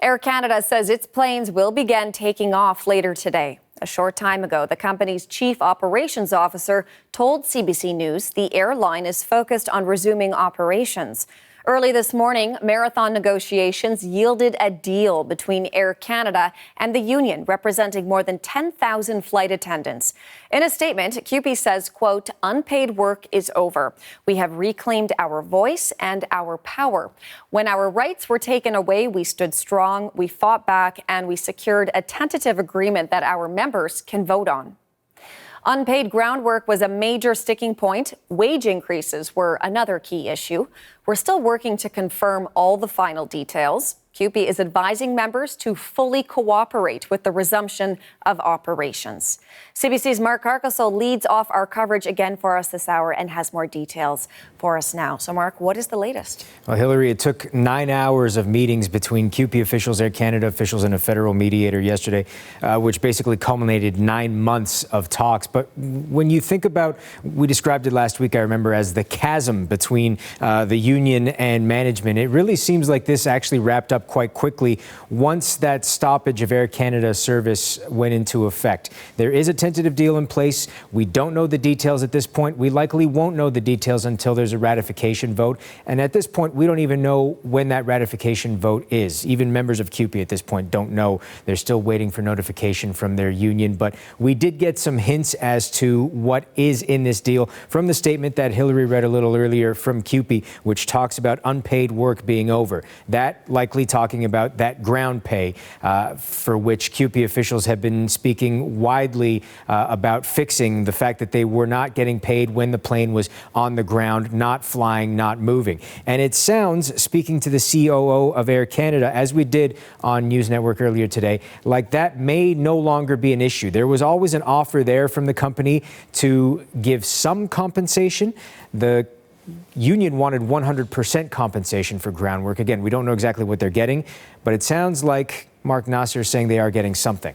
Air Canada says its planes will begin taking off later today. A short time ago, the company's chief operations officer told CBC News the airline is focused on resuming operations. Early this morning, marathon negotiations yielded a deal between Air Canada and the union, representing more than 10,000 flight attendants. In a statement, CUPE says, quote, "Unpaid work is over. We have reclaimed our voice and our power. When our rights were taken away, we stood strong, we fought back, and we secured a tentative agreement that our members can vote on." Unpaid ground work was a major sticking point. Wage increases were another key issue. We're still working to confirm all the final details. CUPE is advising members to fully cooperate with the resumption of operations. CBC's Mark Carcasole leads off our coverage again for us this hour and has more details for us now. So, Mark, what is the latest? Well, Hillary, it took 9 hours of meetings between CUPE officials, Air Canada officials, and a federal mediator yesterday, which basically culminated 9 months of talks. But when you think about, we described it last week, I remember, as the chasm between the union and management, it really seems like this actually wrapped up quite quickly once that stoppage of Air Canada service went into effect. There is a tentative deal in place. We don't know the details at this point. We likely won't know the details until there's a ratification vote. And at this point, we don't even know when that ratification vote is. Even members of CUPE at this point don't know. They're still waiting for notification from their union. But we did get some hints as to what is in this deal from the statement that Hillary read a little earlier from CUPE, which talks about unpaid work being over. That likely talking about that ground pay for which CUPE officials have been speaking widely about fixing the fact that they were not getting paid when the plane was on the ground, not flying, not moving. And it sounds, speaking to the COO of Air Canada, as we did on News Network earlier today, like that may no longer be an issue. There was always an offer there from the company to give some compensation. The union wanted 100% compensation for ground work. Again, we don't know exactly what they're getting, but it sounds like Mark Nasser is saying they are getting something.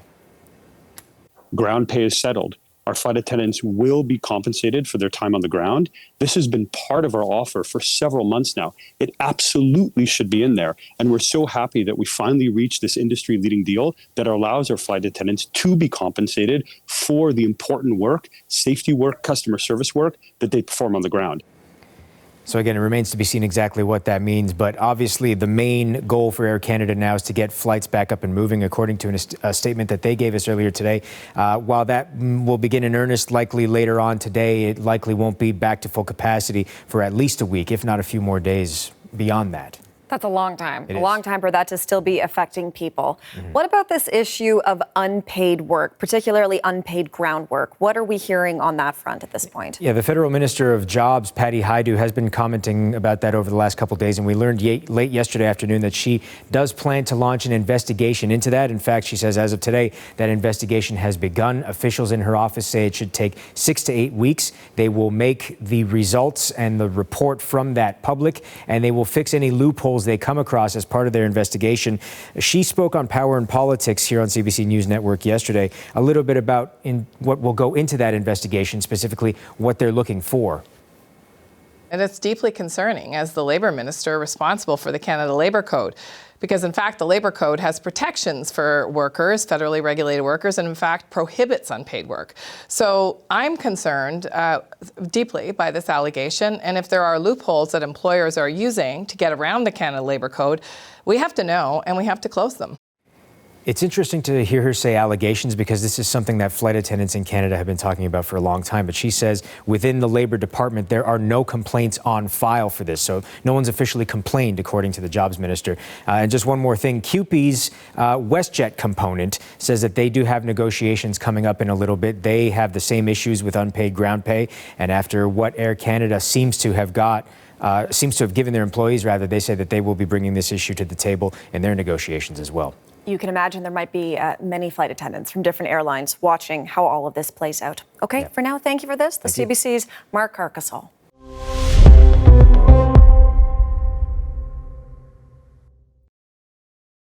Ground pay is settled. Our flight attendants will be compensated for their time on the ground. This has been part of our offer for several months now. It absolutely should be in there. And we're so happy that we finally reached this industry-leading deal that allows our flight attendants to be compensated for the important work, safety work, customer service work that they perform on the ground. So again, it remains to be seen exactly what that means. But obviously, the main goal for Air Canada now is to get flights back up and moving, according to a statement that they gave us earlier today. While that will begin in earnest likely later on today, it likely won't be back to full capacity for at least a week, if not a few more days beyond that. That's a long time. A long time for that to still be affecting people. What about this issue of unpaid work, particularly unpaid ground work? What are we hearing on that front at this point? Yeah, the Federal Minister of Jobs, Patty Hajdu, has been commenting about that over the last couple of days, and we learned late yesterday afternoon that she does plan to launch an investigation into that. In fact, she says as of today, that investigation has begun. Officials in her office say it should take 6 to 8 weeks. They will make the results and the report from that public, and they will fix any loopholes they come across as part of their investigation. She spoke on Power and Politics here on CBC News Network yesterday, a little bit about what will go into that investigation, specifically what they're looking for. And it's deeply concerning as the Labour Minister responsible for the Canada Labour Code. Because, in fact, the Labour Code has protections for workers, federally regulated workers, and, in fact, prohibits unpaid work. So I'm concerned deeply by this allegation. And if there are loopholes that employers are using to get around the Canada Labour Code, we have to know and we have to close them. It's interesting to hear her say allegations because this is something that flight attendants in Canada have been talking about for a long time. But she says within the Labour Department, there are no complaints on file for this. So no one's officially complained, according to the Jobs Minister. And just one more thing, CUPE's WestJet component says that they do have negotiations coming up in a little bit. They have the same issues with unpaid ground pay. And after what Air Canada seems to have given their employees, rather, they say that they will be bringing this issue to the table in their negotiations as well. You can imagine there might be many flight attendants from different airlines watching how all of this plays out. Okay, For now, thank you for this. The CBC's Mark Carcasole.